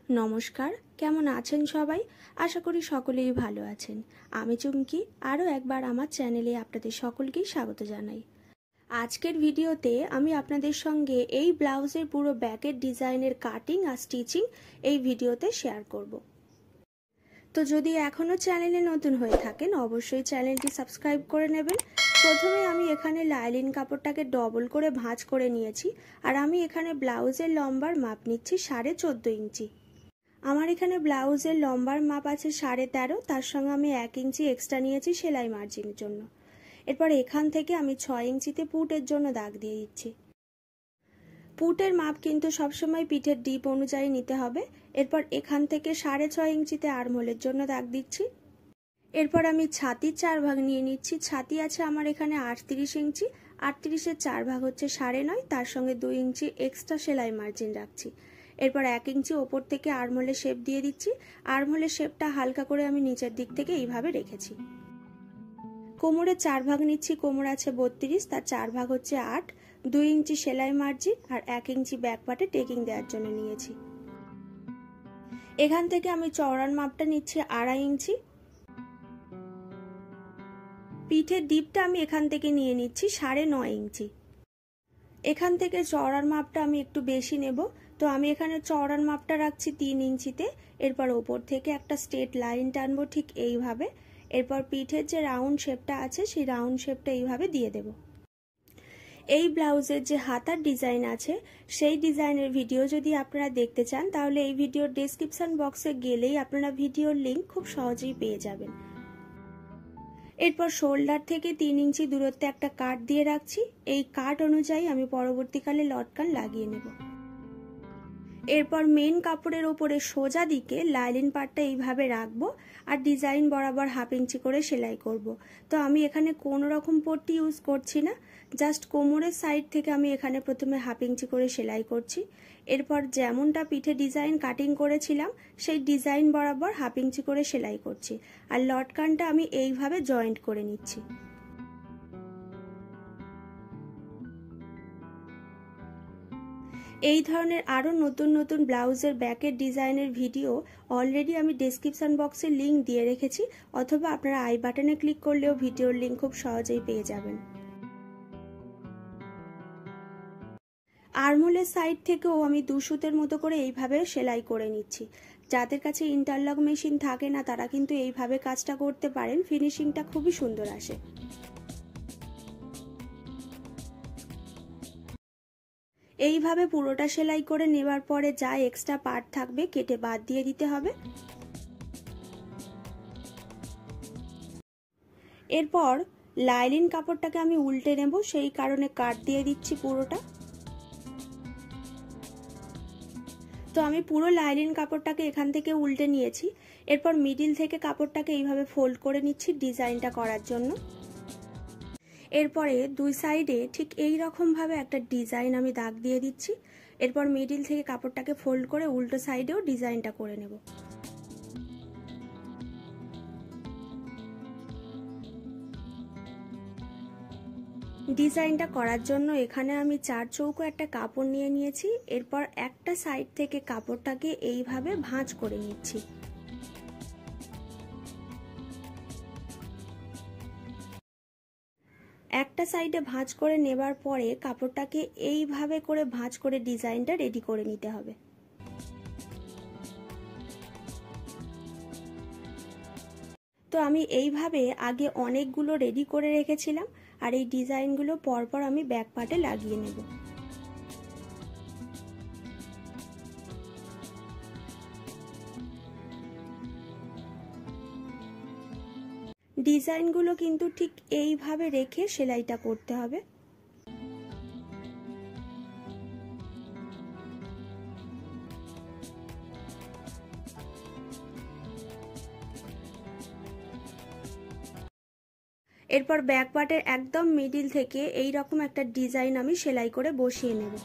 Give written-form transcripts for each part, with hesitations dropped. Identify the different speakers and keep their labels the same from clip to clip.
Speaker 1: নমস্কার, কেমন আছেন সবাই? আশা করি সকলেই ভালো আছেন। আমি চুমকি, আরও একবার আমার চ্যানেলে আপনাদের সকলকেই স্বাগত জানাই। আজকের ভিডিওতে আমি আপনাদের সঙ্গে এই ব্লাউজের পুরো ব্যাকের ডিজাইনের কাটিং আর স্টিচিং এই ভিডিওতে শেয়ার করব। তো যদি এখনও চ্যানেলে নতুন হয়ে থাকেন অবশ্যই চ্যানেলটি সাবস্ক্রাইব করে নেবেন। প্রথমে আমি এখানে লাইলিন কাপড়টাকে ডবল করে ভাঁজ করে নিয়েছি, আর আমি এখানে ব্লাউজের লম্বার মাপ নিচ্ছি 14.5 ইঞ্চি। আমার এখানে ব্লাউজের লম্বার মাপ আছে 13.5, তার সঙ্গে আমি 1 ইঞ্চি এক্সট্রা নিয়েছি সেলাই মার্জিনের জন্য। এরপর এখান থেকে আমি 6 ইঞ্চিতে পুটের জন্য দাগ দিয়ে দিচ্ছি। পুটের মাপ কিন্তু সবসময় পিঠের ডিপ অনুযায়ী নিতে হবে। এরপর এখান থেকে 6.5 ইঞ্চিতে আর্মহোলের জন্য দাগ দিচ্ছি। এরপর আমি ছাতির 4 ভাগ নিয়ে নিচ্ছি। ছাতি আছে আমার এখানে 38 ইঞ্চি, 38-এর 4 ভাগ হচ্ছে 9.5, তার সঙ্গে 2 ইঞ্চি এক্সট্রা সেলাই মার্জিন রাখছি। এরপর 1 ইঞ্চি ওপর থেকে আর্মহোলের শেপ দিয়ে দিচ্ছি। আর্মহোলের শেপটা হালকা করে আমি নিচের দিক থেকে এইভাবে রেখেছি। কোমরের 4 ভাগ নিচ্ছি। কোমর আছে 32, তার 4 ভাগ হচ্ছে 8, 2 ইঞ্চি সেলাই মার্জিন আর 1 ইঞ্চি ব্যাক পার্টে টেকিং দেওয়ার জন্য নিয়েছি। এখান থেকে আমি চওড়ার মাপটা নিচ্ছি 2.5 ইঞ্চি। পিঠের ডিপটা আমি এখান থেকে নিয়ে নিচ্ছি 9.5 ইঞ্চি। এখান থেকে চওড়ার মাপটা আমি একটু বেশি নেব, তো আমি এখানে চওড়ার মাপটা রাখছি 3 ইঞ্চিতে। এরপর ওপর থেকে একটা স্ট্রেট লাইন টানবো ঠিক এইভাবে। এরপর পিঠের যে রাউন্ড শেপটা আছে সেই রাউন্ড শেপটা এইভাবে দিয়ে দেব। এই ব্লাউজের যে হাতার ডিজাইন আছে সেই ডিজাইনের ভিডিও যদি আপনারা দেখতে চান তাহলে এই ভিডিওর ডেসক্রিপশন বক্সে গেলেই আপনারা ভিডিওর লিংক খুব সহজেই পেয়ে যাবেন। এরপর শোল্ডার থেকে 3 ইঞ্চি দূরত্বে একটা কাট দিয়ে রাখছি। এই কাট অনুযায়ী আমি পরবর্তীকালে লটকান লাগিয়ে নেব। এরপর মেন কাপড়ের ওপরে সোজা দিকে লাইলিন পার্টটা এইভাবে রাখবো আর ডিজাইন বরাবর 1/2 ইঞ্চি করে সেলাই করব। তো আমি এখানে কোনো রকম পট্টি ইউজ করছি না, জাস্ট কোমরের সাইড থেকে আমি এখানে প্রথমে 1/2 ইঞ্চি করে সেলাই করছি। এরপর যেমনটা পিঠে ডিজাইন কাটিং করেছিলাম সেই ডিজাইন বরাবর 1/2 ইঞ্চি করে সেলাই করছি, আর লটকানটা আমি এইভাবে জয়েন্ট করে নিচ্ছি। এই ধরনের আরও নতুন নতুন ব্লাউজের ব্যাকের ডিজাইনের ভিডিও অলরেডি আমি ডেসক্রিপশন বক্সে লিংক দিয়ে রেখেছি, অথবা আপনারা আই বাটনে ক্লিক করলেও ভিডিওর লিংক খুব সহজেই পেয়ে যাবেন। আর্মহোলের সাইড থেকেও আমি 2 সুতের মতো করে এইভাবে সেলাই করে নিচ্ছি। যাদের কাছে ইন্টারলক মেশিন থাকে না তারা কিন্তু এইভাবে কাজটা করতে পারেন, ফিনিশিংটা খুবই সুন্দর আসে। এইভাবে পুরোটা সেলাই করে নেবার পরে যা এক্সট্রা পার্ট থাকবে কেটে বাদ দিয়ে দিতে হবে। এরপর লাইলিন কাপড়টাকে আমি উল্টে নেব, সেই কারণে কাট দিয়ে দিচ্ছি পুরোটা। তো আমি পুরো লাইলিন কাপড়টাকে এখান থেকে উল্টে নিয়েছি। এরপর মিডিল থেকে কাপড়টাকে এইভাবে ফোল্ড করে নিচ্ছি ডিজাইনটা করার জন্য। এরপরে 2 সাইডে ঠিক এই রকম ভাবে একটা ডিজাইন আমি দাগ দিয়ে দিচ্ছি। এরপর মিডিল থেকে কাপড়টাকে ফোল্ড করে উল্টো সাইডেও ডিজাইনটা করে নেব। ডিজাইনটা করার জন্য এখানে আমি 4 চৌকো একটা কাপড় নিয়ে নিয়েছি। এরপর একটা সাইড থেকে কাপড়টাকে এইভাবে ভাঁজ করে নিচ্ছি। একটা সাইডে ভাঁজ করে নেবার পরে কাপড়টাকে এইভাবে করে ভাঁজ করে ডিজাইনটা রেডি করে নিতে হবে। তো আমি এইভাবে আগে অনেকগুলো রেডি করে রেখেছিলাম, আর এই ডিজাইনগুলো পরপর আমি ব্যাক পার্টে লাগিয়ে নেব। ডিজাইনগুলো কিন্তু ঠিক এইভাবে রেখে সেলাইটা করতে হবে। এরপর ব্যাক পার্টের একদম মিডিল থেকে এই রকম একটা ডিজাইন আমি সেলাই করে বসিয়ে নেব।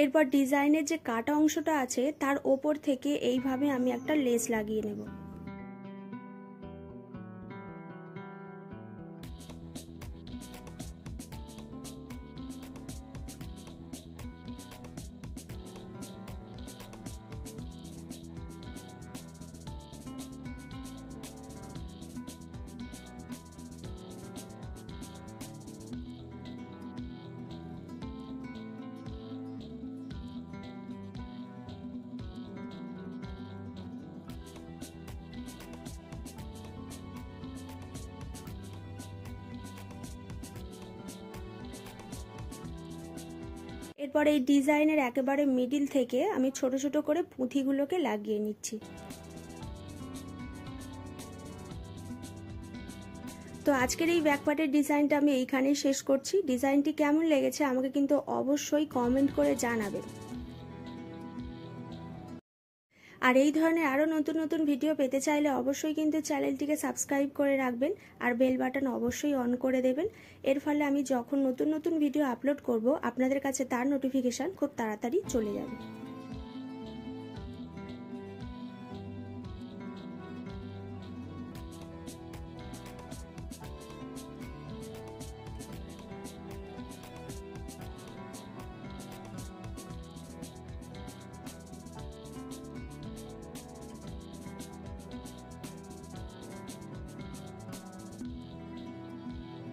Speaker 1: এরপর ডিজাইনের যে কাটা অংশটা আছে তার ওপর থেকে এইভাবে আমি একটা লেস লাগিয়ে নেব। এরপর এই ডিজাইনের একেবারে মিডিল থেকে আমি ছোট ছোট করে পুঁথিগুলোকে লাগিয়ে নিচ্ছি। তো আজকের এই ব্যাকপার্টের ডিজাইনটা আমি এইখানেই শেষ করছি। ডিজাইনটি কেমন লেগেছে আমাকে কিন্তু অবশ্যই কমেন্ট করে জানাবেন। আর এই ধরনের আরও নতুন নতুন ভিডিও পেতে চাইলে অবশ্যই কিন্তু চ্যানেলটিকে সাবস্ক্রাইব করে রাখবেন আর বেল বাটন অবশ্যই অন করে দেবেন। এর ফলে আমি যখন নতুন নতুন ভিডিও আপলোড করব আপনাদের কাছে তার নোটিফিকেশান খুব তাড়াতাড়ি চলে যাবে।